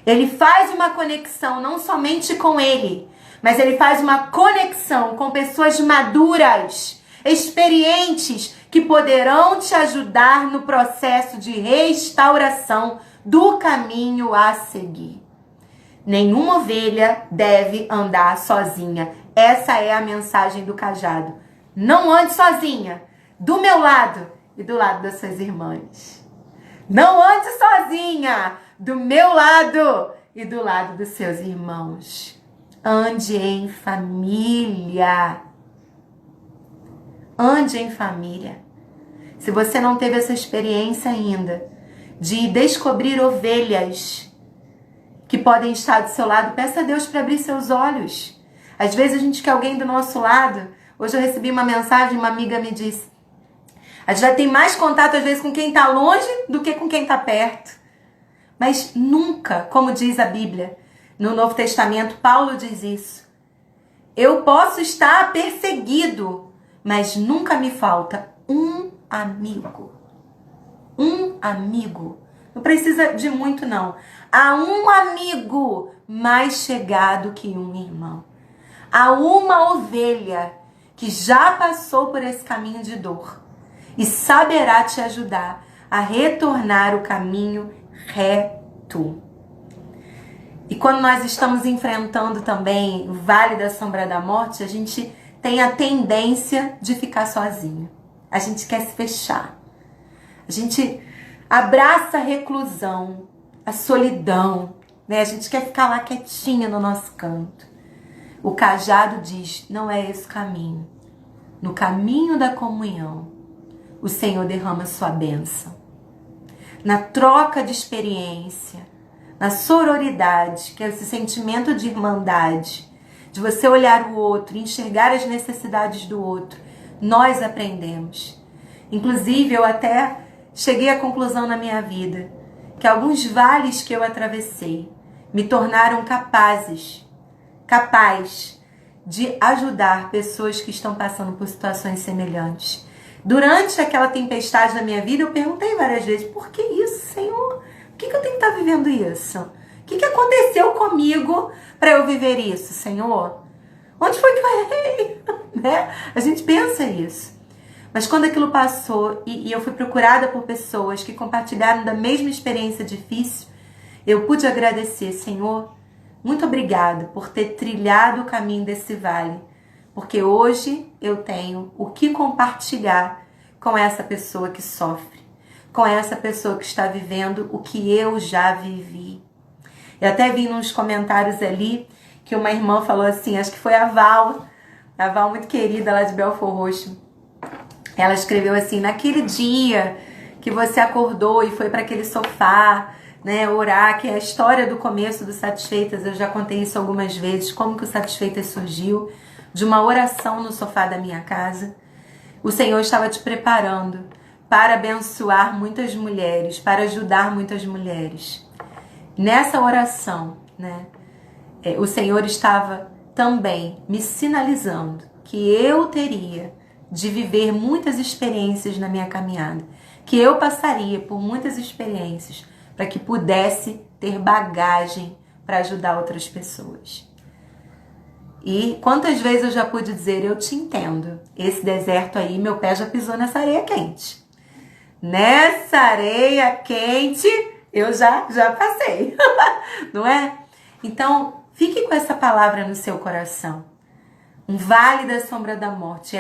Ele faz uma conexão não somente com ele, mas ele faz uma conexão com pessoas maduras, experientes, que poderão te ajudar no processo de restauração do caminho a seguir. Nenhuma ovelha deve andar sozinha. Essa é a mensagem do cajado. Não ande sozinha, do meu lado e do lado das suas irmãs. Não ande sozinha, do meu lado e do lado dos seus irmãos. Ande em família. Ande em família. Se você não teve essa experiência ainda de descobrir ovelhas que podem estar do seu lado, peça a Deus para abrir seus olhos. Às vezes a gente quer alguém do nosso lado, Hoje eu recebi uma mensagem, uma amiga me disse: a gente já tem mais contato às vezes com quem está longe do que com quem está perto. Mas nunca, como diz a Bíblia, no Novo Testamento, Paulo diz isso. Eu posso estar perseguido, mas nunca me falta um amigo. Um amigo. Não precisa de muito, não. Há um amigo mais chegado que um irmão. Há uma ovelha que já passou por esse caminho de dor e saberá te ajudar a retornar o caminho reto. E quando nós estamos enfrentando também o Vale da Sombra da Morte, a gente tem a tendência de ficar sozinho. A gente quer se fechar. A gente abraça a reclusão, a solidão, né? A gente quer ficar lá quietinha no nosso canto. O cajado diz: não é esse o caminho. No caminho da comunhão, o Senhor derrama sua bênção. Na troca de experiência, na sororidade, que é esse sentimento de irmandade, de você olhar o outro, enxergar as necessidades do outro, nós aprendemos. Inclusive, eu até cheguei à conclusão na minha vida que alguns vales que eu atravessei me tornaram capaz de ajudar pessoas que estão passando por situações semelhantes. Durante aquela tempestade na minha vida, eu perguntei várias vezes: por que isso, Senhor? Por que eu tenho que estar vivendo isso? O que aconteceu comigo para eu viver isso, Senhor? Onde foi que eu errei? Né? A gente pensa isso. Mas quando aquilo passou e eu fui procurada por pessoas que compartilharam da mesma experiência difícil, eu pude agradecer: Senhor, muito obrigado por ter trilhado o caminho desse vale, porque hoje eu tenho o que compartilhar com essa pessoa que sofre, com essa pessoa que está vivendo o que eu já vivi. Eu até vi nos comentários ali que uma irmã falou assim, acho que foi a Val muito querida lá de Belford Roxo. Ela escreveu assim: naquele dia que você acordou e foi para aquele sofá, né, orar, que é a história do começo do Satisfeitas, eu já contei isso algumas vezes, como que o Satisfeitas surgiu, de uma oração no sofá da minha casa. O Senhor estava te preparando para abençoar muitas mulheres, para ajudar muitas mulheres. Nessa oração, né, o Senhor estava também me sinalizando que eu teria de viver muitas experiências na minha caminhada, que eu passaria por muitas experiências para que pudesse ter bagagem para ajudar outras pessoas. E quantas vezes eu já pude dizer: eu te entendo, esse deserto aí, meu pé já pisou nessa areia quente. Nessa areia quente eu já passei, não é? Então, fique com essa palavra no seu coração. Um vale da sombra da morte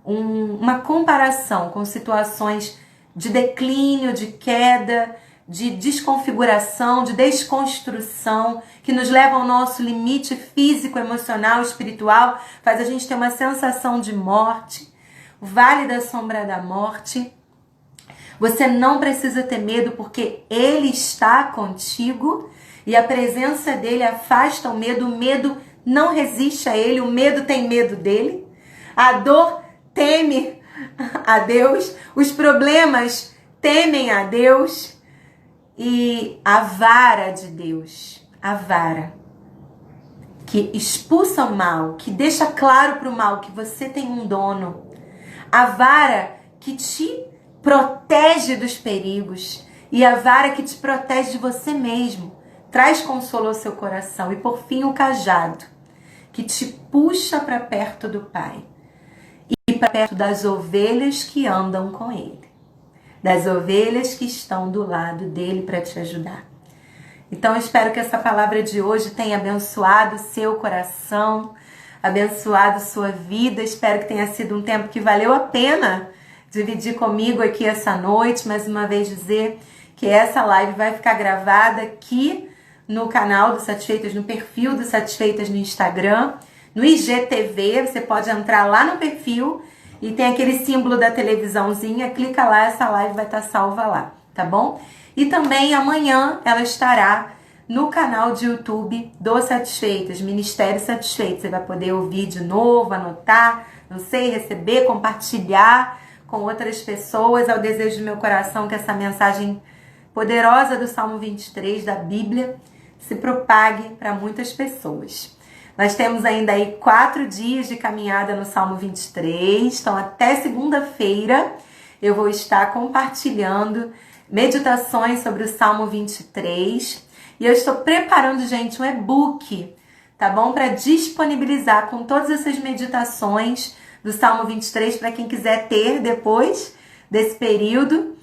uma comparação com situações de declínio, de queda, de desconfiguração, de desconstrução, que nos levam ao nosso limite físico, emocional, espiritual, faz a gente ter uma sensação de morte. O vale da sombra da morte, você não precisa ter medo, porque Ele está contigo e a presença dEle afasta o medo não resiste a Ele, o medo tem medo dEle, a dor teme a Deus, os problemas temem a Deus, e a vara de Deus, a vara que expulsa o mal, que deixa claro para o mal que você tem um dono, a vara que te protege dos perigos e a vara que te protege de você mesmo, traz consolo ao seu coração. E por fim, o cajado que te puxa para perto do Pai e para perto das ovelhas que andam com Ele, das ovelhas que estão do lado dele para te ajudar. Então eu espero que essa palavra de hoje tenha abençoado o seu coração, abençoado sua vida. Espero que tenha sido um tempo que valeu a pena dividir comigo aqui essa noite. Mais uma vez dizer que essa live vai ficar gravada aqui no canal do Satisfeitas, no perfil do Satisfeitas no Instagram, no IGTV. Você pode entrar lá no perfil e tem aquele símbolo da televisãozinha, clica lá, essa live vai estar salva lá, tá bom? E também amanhã ela estará no canal de YouTube do Satisfeitas, Ministério Satisfeito. Você vai poder ouvir de novo, anotar, não sei, receber, compartilhar com outras pessoas. É o desejo do meu coração que essa mensagem poderosa do Salmo 23 da Bíblia se propague para muitas pessoas. Nós temos ainda aí 4 dias de caminhada no Salmo 23, então até segunda-feira eu vou estar compartilhando meditações sobre o Salmo 23 e eu estou preparando, gente, um e-book, tá bom? Para disponibilizar com todas essas meditações do Salmo 23 para quem quiser ter depois desse período,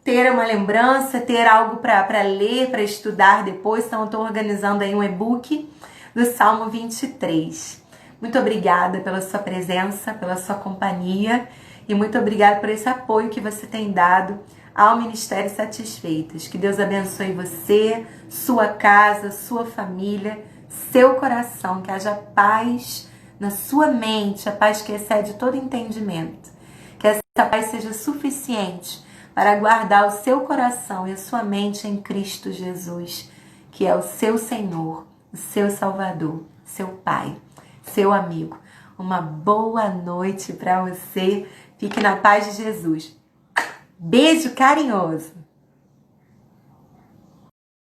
ter uma lembrança, ter algo para ler, para estudar depois. Então eu estou organizando aí um e-book do Salmo 23. Muito obrigada pela sua presença, pela sua companhia e muito obrigada por esse apoio que você tem dado ao Ministério Satisfeitas. Que Deus abençoe você, sua casa, sua família, seu coração, que haja paz na sua mente, a paz que excede todo entendimento. Que essa paz seja suficiente para guardar o seu coração e a sua mente em Cristo Jesus, que é o seu Senhor, o seu Salvador, seu Pai, seu amigo. Uma boa noite para você. Fique na paz de Jesus. Beijo carinhoso.